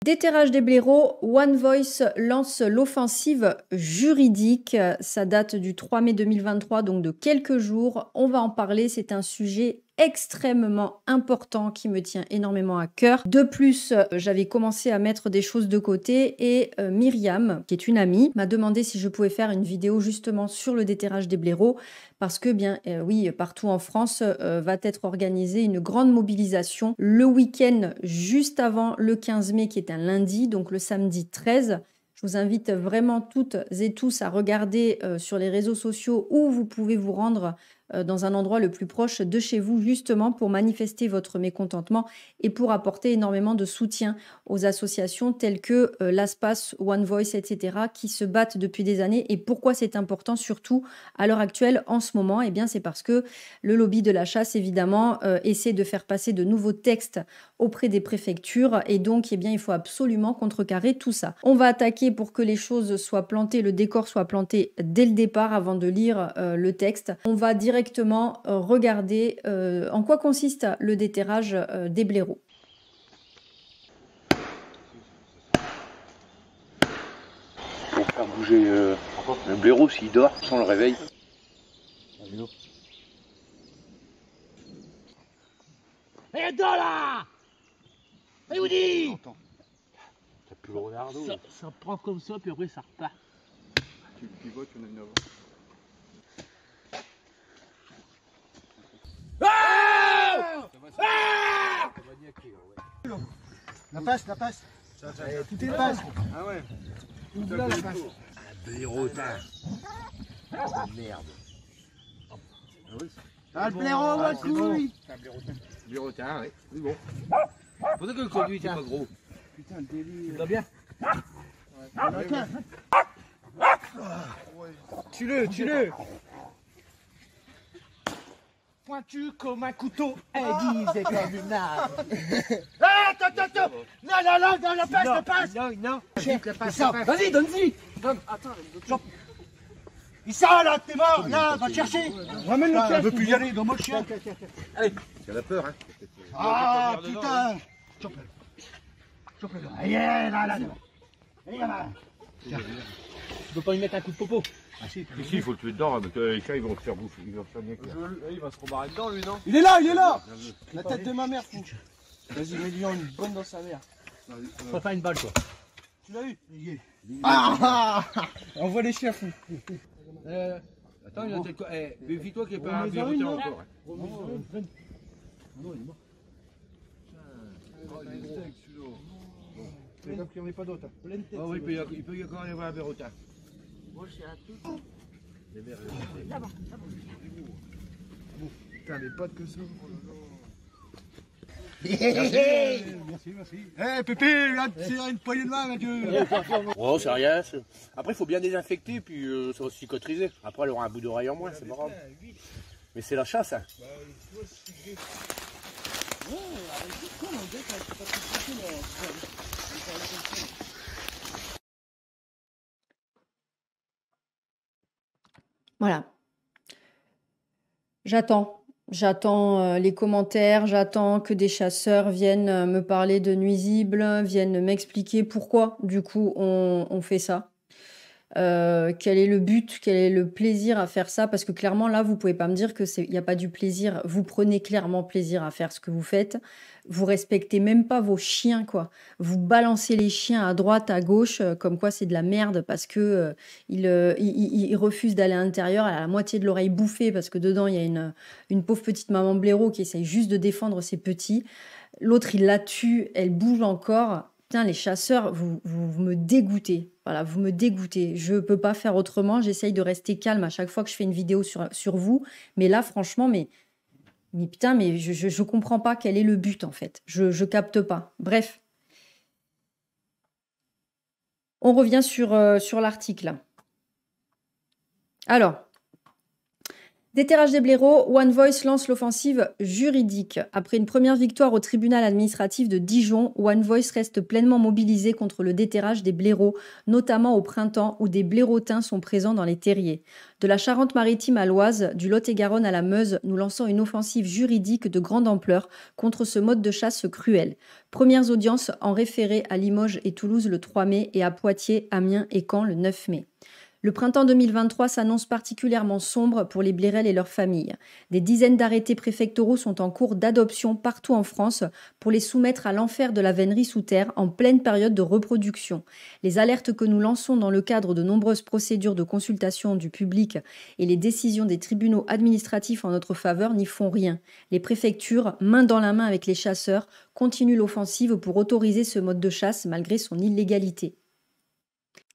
Déterrage des blaireaux, One Voice lance l'offensive juridique. Ça date du 3 mai 2023, donc de quelques jours. On va en parler, c'est un sujet extrêmement important qui me tient énormément à cœur. De plus, j'avais commencé à mettre des choses de côté et Myriam, qui est une amie, m'a demandé si je pouvais faire une vidéo justement sur le déterrage des blaireaux parce que oui, partout en France va être organisée une grande mobilisation le week-end juste avant le 15 mai qui est un lundi, donc le samedi 13. Je vous invite vraiment toutes et tous à regarder sur les réseaux sociaux où vous pouvez vous rendre dans un endroit le plus proche de chez vous, justement pour manifester votre mécontentement et pour apporter énormément de soutien aux associations telles que l'ASPAS, One Voice, etc., qui se battent depuis des années. Et pourquoi c'est important, surtout à l'heure actuelle, en ce moment? Eh bien, c'est parce que le lobby de la chasse, évidemment, essaie de faire passer de nouveaux textes auprès des préfectures. Et donc, eh bien, il faut absolument contrecarrer tout ça. On va attaquer pour que les choses soient plantées, le décor soit planté dès le départ avant de lire le texte. On va directement regarder en quoi consiste le déterrage des blaireaux. Pour faire bouger le blaireau s'il dort, sans le réveil. Et dedans là! Et vous dit! T'as plus le regard d'eau. Ça prend comme ça, puis après ça repart. Tu pivotes, il y en a une avant. La passe, la passe. Tout est passe. Ah ouais. Tout là, la passe. Blaireautin. Merde. Ah, le blaireau, va couille. Blaireautin, ouais. C'est bon. Pour ça que le conduit était pas gros. Putain, le délire. Ça va bien? Tiens. Tue-le, tue-le! Pointu comme un couteau, aiguisé comme une arme. Ah, attends. Non, la passe, la passe. Non. Vite, la passe, la passe. Vas-y, donne-y! Attends, Il sort là, t'es mort. Là, va te chercher. Ramène le chien. On veut plus y aller, donne-moi le chien. C'est la peur, hein. Ah, putain. Chope-le. Allez, là. Allez, là. tu peux pas lui mettre un coup de popo. Ah si, Ici, il faut le tuer dedans, parce que les chiens, ils vont se faire bouffer. Ils vont se faire niquer. il va se rembarrer dedans lui, non? Il est là. La tête de ma mère, fou. Vas-y, mets-lui une bonne dans sa mère. Je préfère une balle, quoi. Tu l'as eu? Ah, on voit les chiens, fou. Attends, il a peut-être quoi? Méfie-toi qu'il n'y ait pas un blaireautin encore. C'est comme qu'il n'y en ait pas d'autres. Pleine tête. Oh oui, il peut y encore y avoir un blaireautin. Putain, les potes que ça. Merci. Eh Pépé, là, c'est une poignée de main, Mathieu. Oh, c'est rien. Après, il faut bien désinfecter, puis ça va se cicatriser. Après, elle aura un bout d'oreille en moins, c'est marrant. Mais c'est la chasse, hein. Voilà. J'attends les commentaires, j'attends que des chasseurs viennent me parler de nuisibles, viennent m'expliquer pourquoi, du coup, on fait ça. Quel est le but, quel est le plaisir à faire ça? Parce que clairement, là, vous pouvez pas me dire qu'il n'y a pas du plaisir. Vous prenez clairement plaisir à faire ce que vous faites. Vous respectez même pas vos chiens, quoi. Vous balancez les chiens à droite, à gauche, comme quoi c'est de la merde parce que il refuse d'aller à l'intérieur. Elle a la moitié de l'oreille bouffée parce que dedans, il y a une pauvre petite maman blaireau qui essaye juste de défendre ses petits. L'autre, il la tue, elle bouge encore. Putain, les chasseurs, vous me dégoûtez. Voilà, vous me dégoûtez. Je peux pas faire autrement. J'essaye de rester calme à chaque fois que je fais une vidéo sur vous. Mais là, franchement, mais putain, mais je comprends pas quel est le but, en fait. Je capte pas. Bref. On revient sur l'article. Alors, Déterrage des blaireaux, One Voice lance l'offensive juridique. Après une première victoire au tribunal administratif de Dijon, One Voice reste pleinement mobilisé contre le déterrage des blaireaux, notamment au printemps où des blaireautins sont présents dans les terriers. De la Charente-Maritime à l'Oise, du Lot-et-Garonne à la Meuse, nous lançons une offensive juridique de grande ampleur contre ce mode de chasse cruel. Premières audiences en référé à Limoges et Toulouse le 3 mai et à Poitiers, Amiens et Caen le 9 mai. Le printemps 2023 s'annonce particulièrement sombre pour les blérels et leurs familles. Des dizaines d'arrêtés préfectoraux sont en cours d'adoption partout en France pour les soumettre à l'enfer de la vénerie sous terre en pleine période de reproduction. Les alertes que nous lançons dans le cadre de nombreuses procédures de consultation du public et les décisions des tribunaux administratifs en notre faveur n'y font rien. Les préfectures, main dans la main avec les chasseurs, continuent l'offensive pour autoriser ce mode de chasse malgré son illégalité.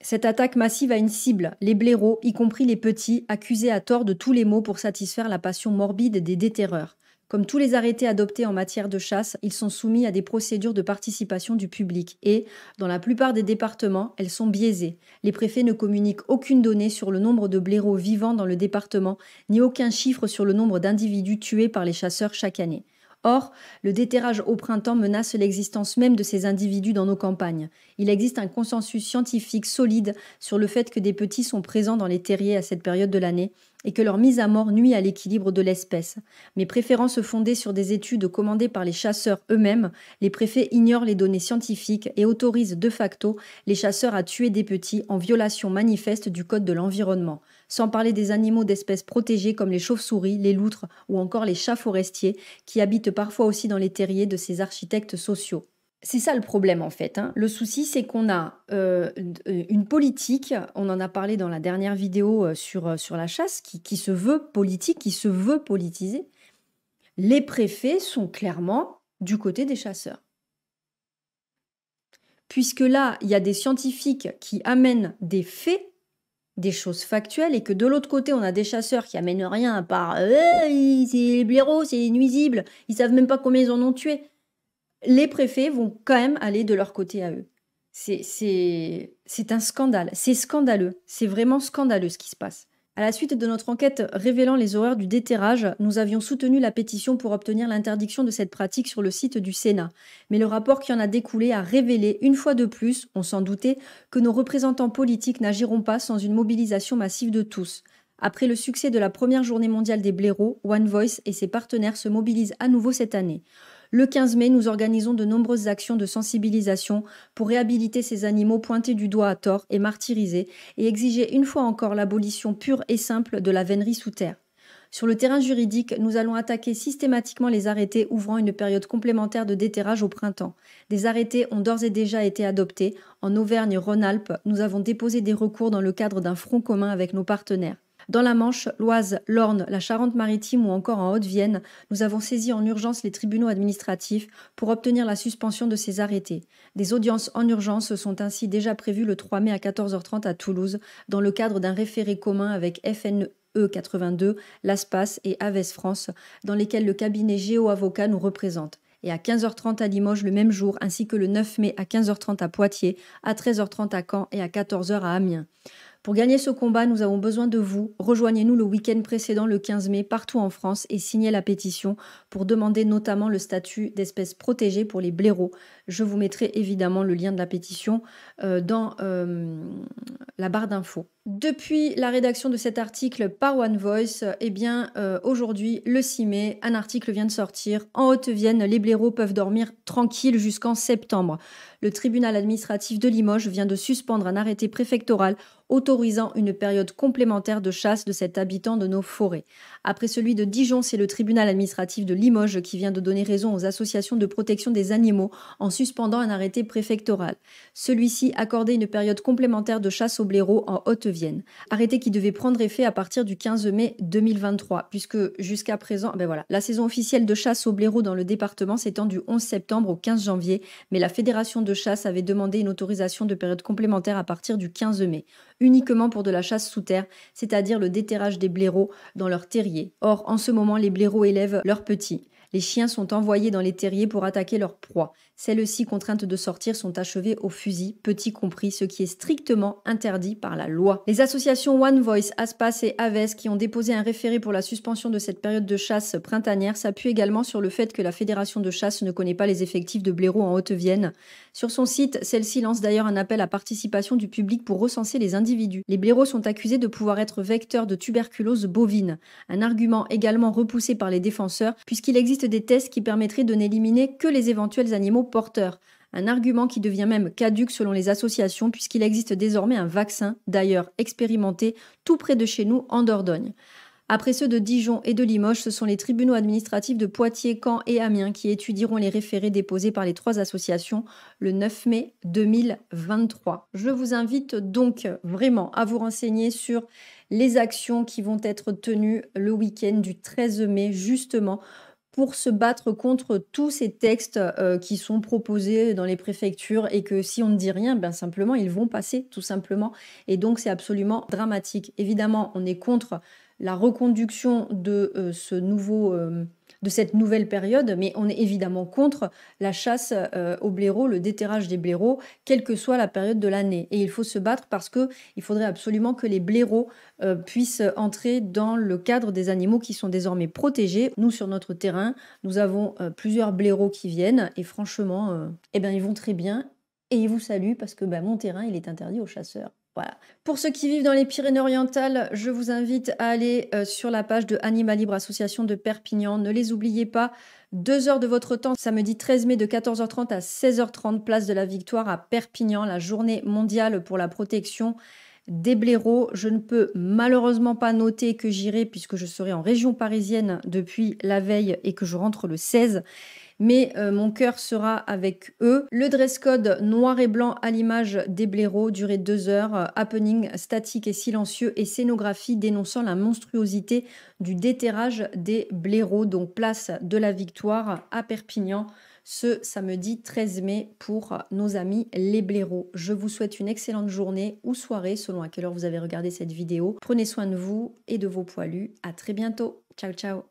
Cette attaque massive a une cible, les blaireaux, y compris les petits, accusés à tort de tous les maux pour satisfaire la passion morbide des déterreurs. Comme tous les arrêtés adoptés en matière de chasse, ils sont soumis à des procédures de participation du public et, dans la plupart des départements, elles sont biaisées. Les préfets ne communiquent aucune donnée sur le nombre de blaireaux vivants dans le département, ni aucun chiffre sur le nombre d'individus tués par les chasseurs chaque année. Or, le déterrage au printemps menace l'existence même de ces individus dans nos campagnes. Il existe un consensus scientifique solide sur le fait que des petits sont présents dans les terriers à cette période de l'année et que leur mise à mort nuit à l'équilibre de l'espèce. Mais préférant se fonder sur des études commandées par les chasseurs eux-mêmes, les préfets ignorent les données scientifiques et autorisent de facto les chasseurs à tuer des petits en violation manifeste du Code de l'environnement. Sans parler des animaux d'espèces protégées comme les chauves-souris, les loutres ou encore les chats forestiers qui habitent parfois aussi dans les terriers de ces architectes sociaux. C'est ça le problème en fait. Le souci, c'est qu'on a une politique, on en a parlé dans la dernière vidéo sur la chasse, qui se veut politique, qui se veut politisée. Les préfets sont clairement du côté des chasseurs. Puisque là, il y a des scientifiques qui amènent des faits, des choses factuelles, et que de l'autre côté, on a des chasseurs qui amènent rien à part c'est les blaireaux, c'est nuisible, ils savent même pas combien ils en ont tué. Les préfets vont quand même aller de leur côté à eux. C'est un scandale, c'est scandaleux, c'est vraiment scandaleux ce qui se passe. À la suite de notre enquête révélant les horreurs du déterrage, nous avions soutenu la pétition pour obtenir l'interdiction de cette pratique sur le site du Sénat. Mais le rapport qui en a découlé a révélé, une fois de plus, on s'en doutait, que nos représentants politiques n'agiront pas sans une mobilisation massive de tous. Après le succès de la première journée mondiale des blaireaux, One Voice et ses partenaires se mobilisent à nouveau cette année. Le 15 mai, nous organisons de nombreuses actions de sensibilisation pour réhabiliter ces animaux pointés du doigt à tort et martyrisés et exiger une fois encore l'abolition pure et simple de la vénerie sous terre. Sur le terrain juridique, nous allons attaquer systématiquement les arrêtés ouvrant une période complémentaire de déterrage au printemps. Des arrêtés ont d'ores et déjà été adoptés. En Auvergne-Rhône-Alpes, nous avons déposé des recours dans le cadre d'un front commun avec nos partenaires. Dans la Manche, l'Oise, l'Orne, la Charente-Maritime ou encore en Haute-Vienne, nous avons saisi en urgence les tribunaux administratifs pour obtenir la suspension de ces arrêtés. Des audiences en urgence sont ainsi déjà prévues le 3 mai à 14h30 à Toulouse, dans le cadre d'un référé commun avec FNE 82, l'ASPAS et Aves France, dans lesquels le cabinet Géo-Avocat nous représente. Et à 15h30 à Limoges le même jour, ainsi que le 9 mai à 15h30 à Poitiers, à 13h30 à Caen et à 14h à Amiens. Pour gagner ce combat, nous avons besoin de vous. Rejoignez-nous le week-end précédent, le 15 mai, partout en France et signez la pétition pour demander notamment le statut d'espèce protégée pour les blaireaux. Je vous mettrai évidemment le lien de la pétition dans la barre d'infos. Depuis la rédaction de cet article par One Voice, aujourd'hui, le 6 mai, un article vient de sortir. En Haute-Vienne, les blaireaux peuvent dormir tranquilles jusqu'en septembre. Le tribunal administratif de Limoges vient de suspendre un arrêté préfectoral autorisant une période complémentaire de chasse de cet habitant de nos forêts. Après celui de Dijon, c'est le tribunal administratif de Limoges qui vient de donner raison aux associations de protection des animaux en suspendant un arrêté préfectoral. Celui-ci accordait une période complémentaire de chasse aux blaireaux en Haute-Vienne. Arrêté qui devait prendre effet à partir du 15 mai 2023, puisque jusqu'à présent, la saison officielle de chasse aux blaireaux dans le département s'étend du 11 septembre au 15 janvier, mais la fédération de chasse avait demandé une autorisation de période complémentaire à partir du 15 mai, uniquement pour de la chasse sous terre, c'est-à-dire le déterrage des blaireaux dans leurs terriers. Or, en ce moment, les blaireaux élèvent leurs petits. Les chiens sont envoyés dans les terriers pour attaquer leurs proies. Celles-ci, contraintes de sortir, sont achevées au fusil, petit compris, ce qui est strictement interdit par la loi. Les associations One Voice, Aspas et Aves, qui ont déposé un référé pour la suspension de cette période de chasse printanière, s'appuient également sur le fait que la Fédération de chasse ne connaît pas les effectifs de blaireaux en Haute-Vienne. Sur son site, celle-ci lance d'ailleurs un appel à participation du public pour recenser les individus. Les blaireaux sont accusés de pouvoir être vecteurs de tuberculose bovine, un argument également repoussé par les défenseurs puisqu'il existe des tests qui permettraient de n'éliminer que les éventuels animaux porteurs. Un argument qui devient même caduc selon les associations puisqu'il existe désormais un vaccin, d'ailleurs expérimenté, tout près de chez nous en Dordogne. Après ceux de Dijon et de Limoges, ce sont les tribunaux administratifs de Poitiers, Caen et Amiens qui étudieront les référés déposés par les 3 associations le 9 mai 2023. Je vous invite donc vraiment à vous renseigner sur les actions qui vont être tenues le week-end du 13 mai, justement, pour se battre contre tous ces textes qui sont proposés dans les préfectures et que si on ne dit rien, ben simplement, ils vont passer, tout simplement. Et donc, c'est absolument dramatique. Évidemment, on est contre la reconduction de de cette nouvelle période, mais on est évidemment contre la chasse aux blaireaux, le déterrage des blaireaux, quelle que soit la période de l'année. Et il faut se battre parce qu'il faudrait absolument que les blaireaux puissent entrer dans le cadre des animaux qui sont désormais protégés. Nous, sur notre terrain, nous avons plusieurs blaireaux qui viennent et franchement, eh ben, ils vont très bien et ils vous saluent parce que mon terrain, il est interdit aux chasseurs. Voilà. Pour ceux qui vivent dans les Pyrénées-Orientales, je vous invite à aller sur la page de Animal Libre Association de Perpignan. Ne les oubliez pas, 2 heures de votre temps, samedi 13 mai de 14h30 à 16h30, place de la Victoire à Perpignan, la journée mondiale pour la protection des blaireaux. Je ne peux malheureusement pas noter que j'irai puisque je serai en région parisienne depuis la veille et que je rentre le 16. Mais mon cœur sera avec eux. Le dress code noir et blanc à l'image des blaireaux, durée 2 heures, happening statique et silencieux et scénographie dénonçant la monstruosité du déterrage des blaireaux. Donc place de la Victoire à Perpignan ce samedi 13 mai pour nos amis les blaireaux. Je vous souhaite une excellente journée ou soirée selon à quelle heure vous avez regardé cette vidéo. Prenez soin de vous et de vos poilus. À très bientôt. Ciao ciao.